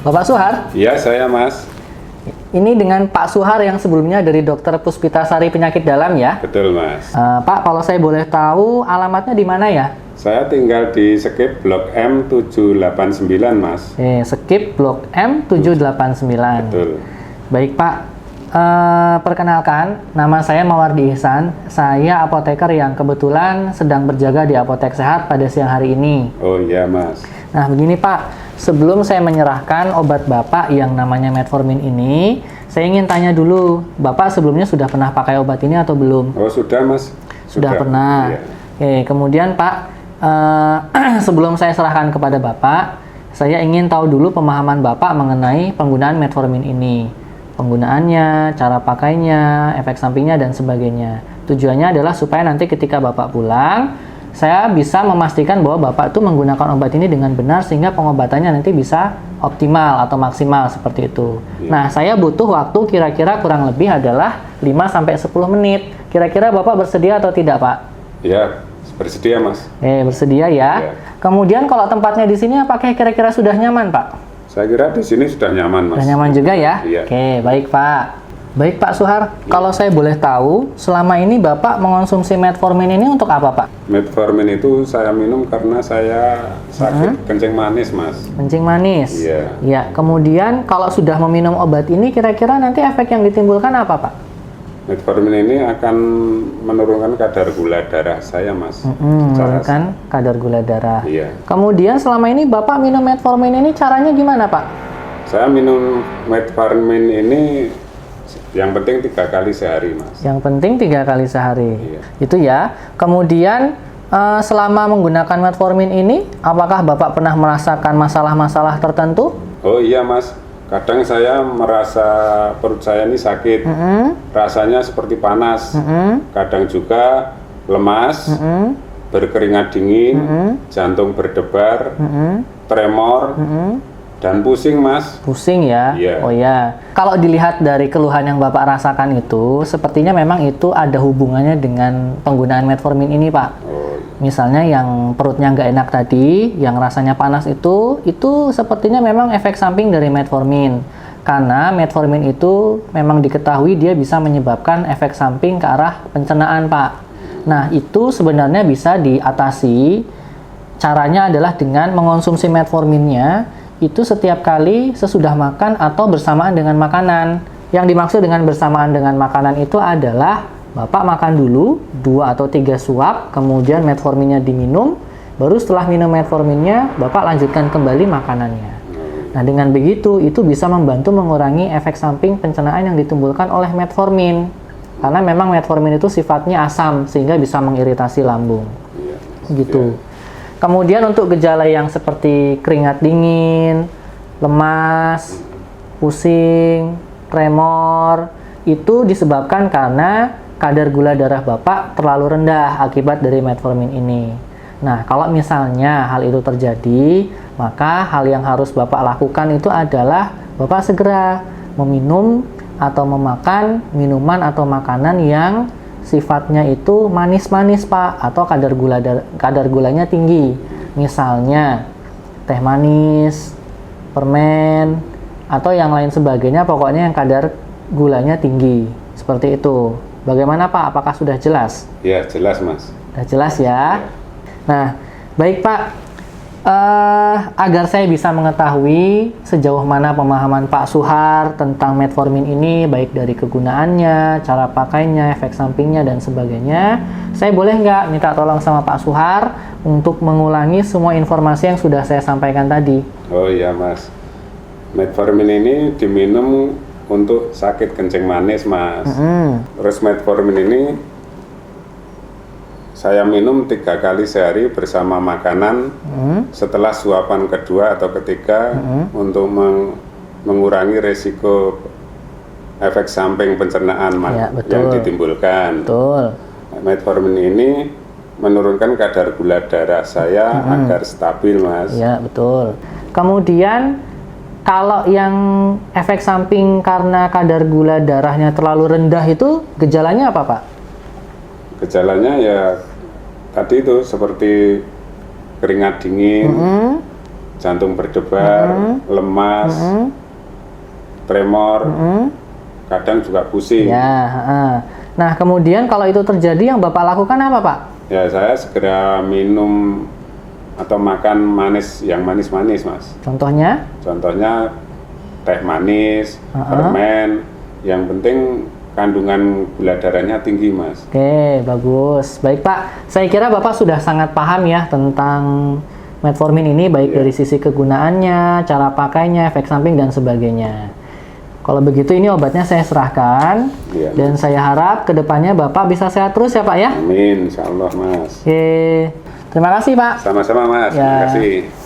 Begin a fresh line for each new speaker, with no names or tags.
Bapak Suhar?
Iya, saya Mas.
Ini dengan Pak Suhar yang sebelumnya dari Dokter Puspitasari Penyakit Dalam ya?
Betul Mas.
Pak, kalau saya boleh tahu alamatnya di mana ya?
Saya tinggal di Skip Blok M 789 Mas.
Skip Blok M 789.
Betul.
Baik Pak, perkenalkan, nama saya Mawardi Ihsan. Saya apoteker yang kebetulan sedang berjaga di Apotek Sehat pada siang hari ini.
Oh iya Mas.
Nah begini Pak, sebelum saya menyerahkan obat Bapak yang namanya metformin ini, saya ingin tanya dulu, Bapak sebelumnya sudah pernah pakai obat ini atau belum?
Oh sudah Mas.
Sudah pernah.
Iya.
Oke, kemudian Pak, sebelum saya serahkan kepada Bapak, saya ingin tahu dulu pemahaman Bapak mengenai penggunaan metformin ini. Penggunaannya, cara pakainya, efek sampingnya, dan sebagainya. Tujuannya adalah supaya nanti ketika Bapak pulang, saya bisa memastikan bahwa Bapak itu menggunakan obat ini dengan benar sehingga pengobatannya nanti bisa optimal atau maksimal seperti itu.
Ya.
Nah, saya butuh waktu kira-kira kurang lebih adalah 5-10 menit. Kira-kira Bapak bersedia atau tidak, Pak?
Ya, bersedia Mas.
Bersedia ya.
Ya.
Kemudian kalau tempatnya di sini apakah kira-kira sudah nyaman, Pak?
Saya kira di sini sudah nyaman Mas.
Sudah nyaman juga ya?
Iya.
Oke, baik Pak. Baik Pak Suhar, kalau saya boleh tahu, selama ini Bapak mengonsumsi metformin ini untuk apa Pak?
Metformin itu saya minum karena saya sakit kencing manis Mas.
Kencing manis?
Iya.
Ya, kemudian kalau sudah meminum obat ini, kira-kira nanti efek yang ditimbulkan apa Pak?
Metformin ini akan menurunkan kadar gula darah saya Mas.
Menurunkan kadar gula darah.
Iya.
Kemudian selama ini Bapak minum metformin ini caranya gimana Pak?
Saya minum metformin ini yang penting 3 kali sehari Mas.
Yang penting 3 kali sehari.
Iya.
Itu ya. Kemudian selama menggunakan metformin ini, apakah Bapak pernah merasakan masalah-masalah tertentu?
Oh iya Mas, kadang saya merasa perut saya ini sakit, rasanya seperti panas, kadang juga lemas, berkeringat dingin, jantung berdebar, tremor, dan pusing Mas.
Pusing ya?
Iya.
Oh ya. Kalau dilihat dari keluhan yang Bapak rasakan itu, sepertinya memang itu ada hubungannya dengan penggunaan metformin ini Pak.
Oh,
Misalnya yang perutnya nggak enak tadi, yang rasanya panas itu sepertinya memang efek samping dari metformin. Karena metformin itu memang diketahui dia bisa menyebabkan efek samping ke arah pencernaan Pak. Nah itu sebenarnya bisa diatasi, caranya adalah dengan mengonsumsi metforminnya itu setiap kali sesudah makan atau bersamaan dengan makanan. Yang dimaksud dengan bersamaan dengan makanan itu adalah Bapak makan dulu 2 atau 3 suap, kemudian metforminnya diminum, baru setelah minum metforminnya Bapak lanjutkan kembali makanannya. Nah dengan begitu itu bisa membantu mengurangi efek samping pencernaan yang ditimbulkan oleh metformin. Karena memang metformin itu sifatnya asam sehingga bisa mengiritasi lambung.
iya.
Gitu. Kemudian untuk gejala yang seperti keringat dingin, lemas, pusing, tremor, itu disebabkan karena kadar gula darah Bapak terlalu rendah akibat dari metformin ini. Nah, kalau misalnya hal itu terjadi, maka hal yang harus Bapak lakukan itu adalah Bapak segera meminum atau memakan minuman atau makanan yang sifatnya itu manis-manis Pak, atau kadar gulanya tinggi. Misalnya teh manis, permen, atau yang lain sebagainya, pokoknya yang kadar gulanya tinggi. Seperti itu. Bagaimana Pak? Apakah sudah jelas?
Ya jelas Mas.
Sudah jelas ya. Nah, baik Pak. Agar saya bisa mengetahui sejauh mana pemahaman Pak Suhar tentang metformin ini, baik dari kegunaannya, cara pakainya, efek sampingnya, dan sebagainya, saya boleh nggak minta tolong sama Pak Suhar untuk mengulangi semua informasi yang sudah saya sampaikan tadi?
Oh iya Mas, metformin ini diminum untuk sakit kencing manis Mas. Terus metformin ini saya minum 3 kali sehari bersama makanan setelah suapan kedua atau ketiga untuk mengurangi resiko efek samping pencernaan
Ya,
yang ditimbulkan.
Betul.
Metformin ini menurunkan kadar gula darah saya agar stabil Mas.
Ya, betul. Kemudian kalau yang efek samping karena kadar gula darahnya terlalu rendah itu gejalanya apa Pak?
Gejalanya ya tadi itu seperti keringat dingin, jantung berdebar, lemas, tremor, kadang juga pusing.
Ya, nah kemudian kalau itu terjadi yang Bapak lakukan apa Pak?
Ya saya segera minum atau makan manis yang manis-manis Mas.
Contohnya?
Contohnya teh manis, permen, yang penting kandungan gula darahnya tinggi Mas.
Oke, bagus. Baik Pak, saya kira Bapak sudah sangat paham ya tentang metformin ini, baik dari sisi kegunaannya, cara pakainya, efek samping, dan sebagainya. Kalau begitu ini obatnya saya serahkan, dan saya harap kedepannya Bapak bisa sehat terus ya Pak ya.
Amin, insya Allah Mas.
Oke, terima kasih Pak.
Sama-sama Mas,
Ya.
terima kasih.